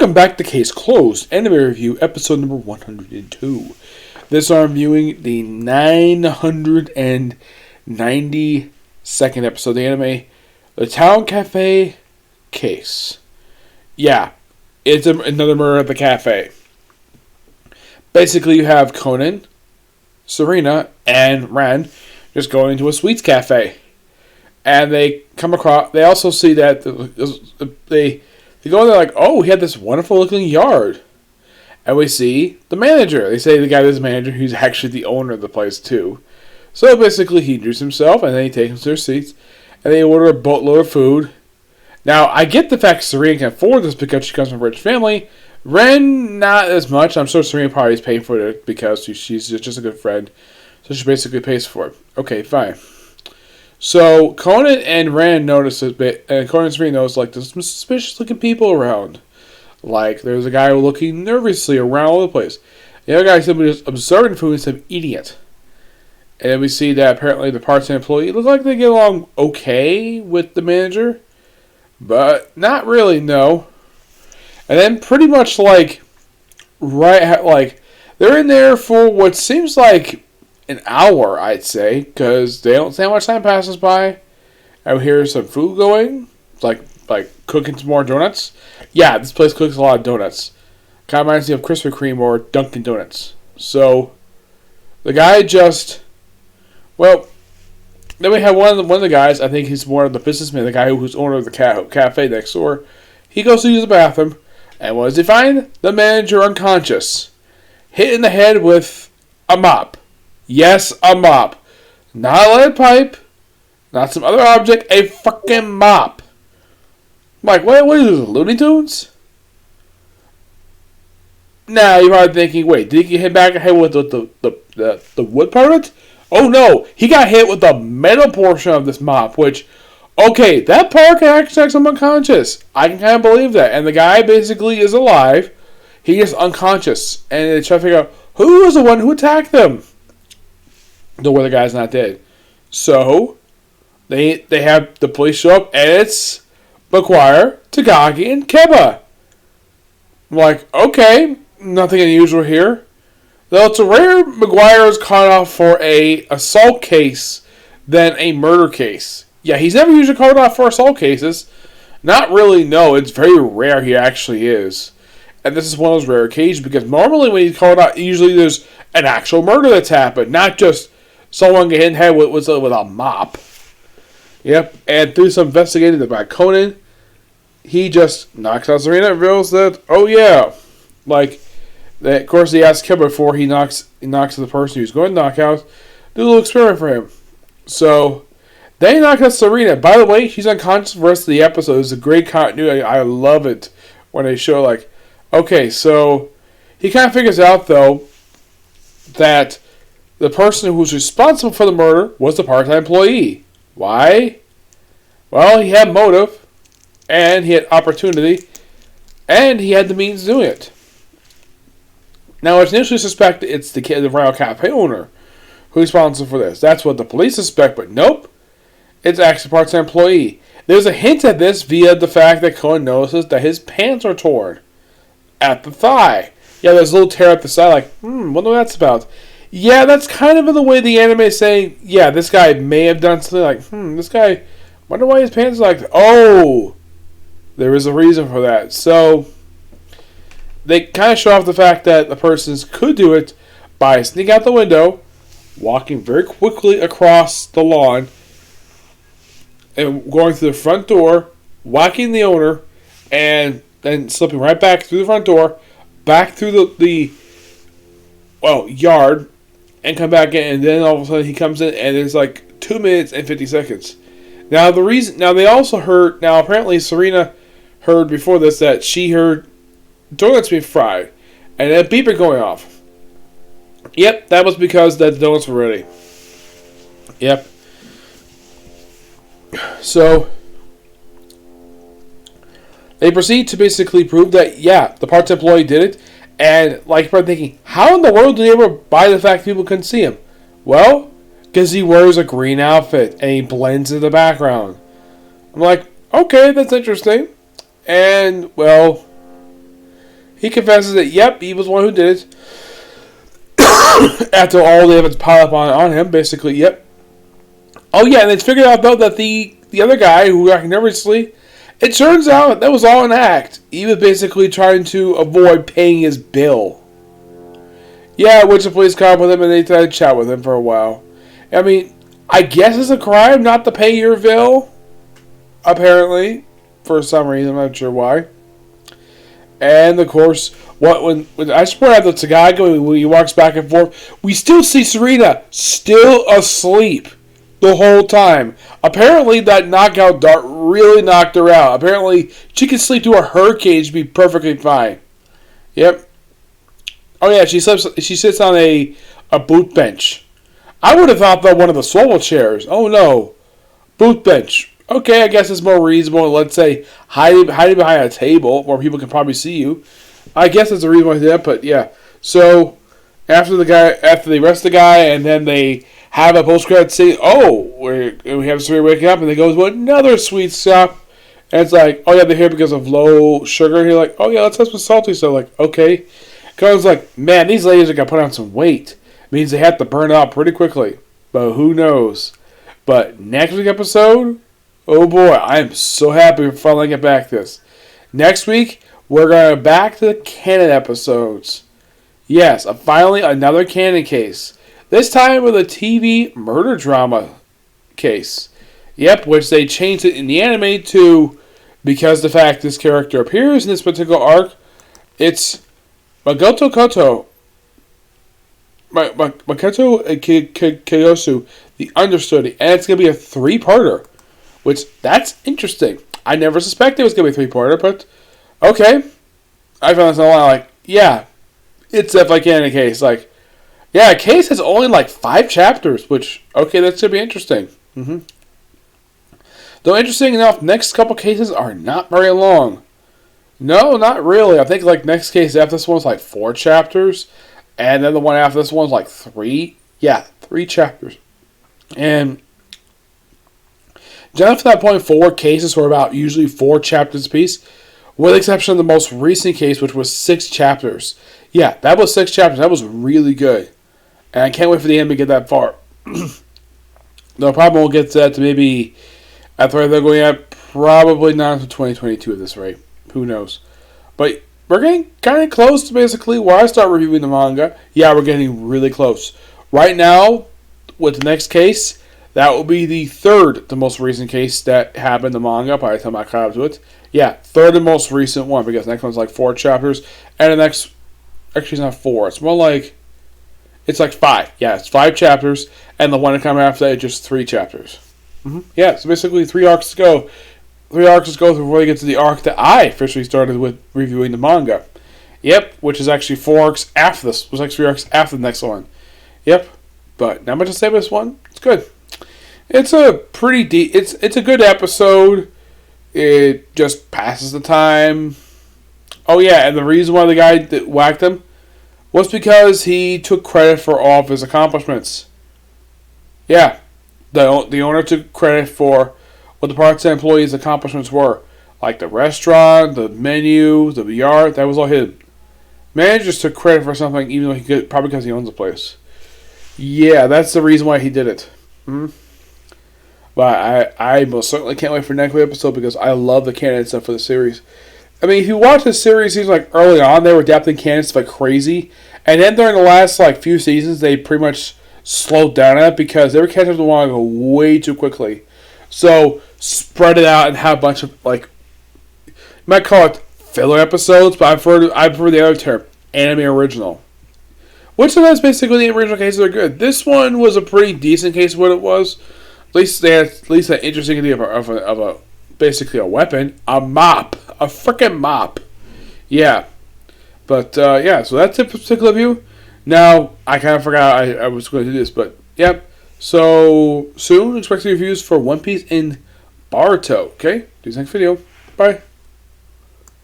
Welcome back to Case Closed, Anime Review, episode number 102. This I'm viewing the 992nd episode of the anime, The Town Café Case. Yeah, it's another murder at the cafe. Basically, you have Conan, Serena, and Ren just going into a sweets cafe. And they come across, they also see that they go in there like, oh, he had this wonderful looking yard. And we see the manager. They say the guy that's the manager, who's actually the owner of the place too. So basically he introduces himself and then he takes them to their seats. And they order a boatload of food. Now, I get the fact Serena can afford this because she comes from a rich family. Ren, not as much. I'm sure Serena probably is paying for it because she's just a good friend. So she basically pays for it. Okay, fine. So Conan and Ren notice a bit, and Conan and Serena notice like there's some suspicious looking people around. Like there's a guy looking nervously around all the place. The other guy simply just observing food instead of eating it. And then we see that apparently the part-time employee looks like they get along okay with the manager, but not really, no. And then pretty much like they're in there for what seems like an hour, I'd say, because they don't say how much time passes by. I hear some food going, like cooking some more donuts. Yeah, this place cooks a lot of donuts. Kind of reminds me of Krispy Kreme or Dunkin' Donuts. So the guy just, well, then we have one of the guys. I think he's more of the businessman, the guy who's owner of the cafe next door. He goes to use the bathroom, and what does he find? The manager unconscious, hit in the head with a mop. Yes, a mop. Not a lead pipe. Not some other object. A fucking mop. I'm like, what is this, Looney Tunes? Now, you're probably thinking, wait, did he get hit back in the head with the wood part of it? Oh, no. He got hit with the metal portion of this mop, which, okay, that part can actually make someone unconscious. I can kind of believe that. And the guy basically is alive. He is unconscious. And they try to figure out who was the one who attacked them. The other guy's not dead. So, they have the police show up, and it's McGuire, Tagaki, and Keba. I'm like, okay, nothing unusual here. Though it's a rare McGuire is caught off for a assault case than a murder case. Yeah, he's never usually caught off for assault cases. Not really, no. It's very rare he actually is. And this is one of those rare occasions because normally when he's called out, usually there's an actual murder that's happened, not just someone getting hit in the head with a mop. Yep, and through some investigating by Conan, he just knocks out Serena and reveals that, oh yeah, like, that, of course he asks Keba before he knocks the person who's going to knock out, do a little experiment for him. So, they knock out Serena. By the way, she's unconscious for the rest of the episode. It's a great continuity. I love it when they show, like, okay, so, he kind of figures out, though, that the person who was responsible for the murder was the part-time employee. Why? Well, he had motive, and he had opportunity, and he had the means of doing it. Now, it's initially suspected it's the Royal Cafe owner who's responsible for this. That's what the police suspect, but nope. It's actually a part-time employee. There's a hint at this via the fact that Cohen notices that his pants are torn at the thigh. Yeah, there's a little tear at the side, like, wonder what that's about. Yeah, that's kind of in the way the anime is saying, yeah, this guy may have done something like, this guy, wonder why his pants are like, oh, there is a reason for that. So, they kind of show off the fact that the persons could do it by sneaking out the window, walking very quickly across the lawn, and going through the front door, whacking the owner, and then slipping right back through the front door, back through the yard, and come back in, and then all of a sudden he comes in, and it's like 2 minutes and 50 seconds. Now they also heard. Now apparently Serena heard before this that she heard donuts being fried, and a beeper going off. Yep, that was because the donuts were ready. Yep. So they proceed to basically prove that the part-time employee did it. And, like, you're thinking, how in the world did they ever buy the fact people couldn't see him? Well, because he wears a green outfit and he blends in the background. I'm like, okay, that's interesting. And, well, he confesses that, yep, he was the one who did it. After all the evidence piled up on him, basically, yep. Oh, yeah, and it's figured out, though, that the other guy who got nervously, it turns out that was all an act. He was basically trying to avoid paying his bill. Yeah, which the police caught up with him, and they tried to chat with him for a while. I mean, I guess it's a crime not to pay your bill, apparently, for some reason, I'm not sure why. And, of course, when I swear out that Tagago, when he walks back and forth, we still see Serena still asleep the whole time. Apparently, that knockout dart really knocked her out. Apparently, she can sleep through a hurricane and be perfectly fine. Yep. Oh, yeah, she sits on a booth bench. I would have thought, though, one of the swivel chairs. Oh, no. Booth bench. Okay, I guess it's more reasonable. Let's say hiding behind a table where people can probably see you. I guess that's the reason why they did that, but yeah. So after they arrest the guy, and then they have a post-credit scene. Oh, we have Serena waking up, and they go to another sweet shop, and it's like, oh yeah, they're here because of low sugar. And you're like, oh yeah, let's have some salty stuff. Like, okay, because like, man, these ladies are gonna put on some weight. It means they have to burn out pretty quickly, but who knows? But next week's episode. Oh boy, I am so happy we're finally get back to this. Next week, we're going back to the canon episodes. Yes, finally another canon case. This time with a TV murder drama case. Yep, which they changed it in the anime to, because the fact this character appears in this particular arc, it's Makoto Koto. Makoto Kiyosu, the understudy, and it's going to be a 3-parter. Which, that's interesting. I never suspected it was going to be a 3-parter, but okay. I found this online, like, yeah, it's definitely canon case. Like, yeah, a case has only like 5 chapters, which, okay, that's going to be interesting. Though, interesting enough, next couple cases are not very long. No, not really. I think, like, next case after this one's like 4 chapters, and then the one after this one's like 3. Yeah, 3 chapters. And generally, from that point forward, cases were about usually 4 chapters apiece, with the exception of the most recent case, which was 6 chapters. Yeah, that was 6 chapters. That was really good. And I can't wait for the end to get that far. They'll probably won't get to that to maybe, at the rate they're going at, probably not until 2022 at this rate. Who knows? But we're getting kind of close to basically where I start reviewing the manga. Yeah, we're getting really close. Right now, with the next case, that will be the 3rd, the most recent case that happened in the manga by the time I caught up to it. Yeah, 3rd and most recent one, because the next one's like 4 chapters. And the next, actually it's not 4, it's more like, it's like 5. Yeah, it's 5 chapters, and the one that comes after that is just 3 chapters. Yeah, so basically 3 arcs to go. 3 arcs to go before we get to the arc that I officially started with reviewing the manga. Yep, which is actually 4 arcs after this. It was like 3 arcs after the next one. Yep, but not much to say about this one. It's good. It's a pretty it's a good episode. It just passes the time. Oh yeah, and the reason why the guy that whacked him was because he took credit for all of his accomplishments. Yeah, the owner took credit for what the part-time employees' accomplishments were, like the restaurant, the menu, the yard. That was all his. Managers took credit for something, even though he could, probably because he owns the place. Yeah, that's the reason why he did it. But I most certainly can't wait for next week's episode because I love the canon stuff for the series. I mean, if you watch the series, it seems like early on they were adapting canon stuff like crazy. And then during the last like few seasons, they pretty much slowed down on it because they were catching up to the manga way too quickly. So, spread it out and have a bunch of, like, you might call it filler episodes, but I prefer the other term, anime original. Which of those basically the original cases are good. This one was a pretty decent case of what it was. At least they had an interesting idea of a basically a weapon, a mop, a freaking mop. Yeah, but yeah. So that's a particular view. Now I kind of forgot I was going to do this, but yep. So soon expect reviews for One Piece and Boruto. Okay, do the next video. Bye.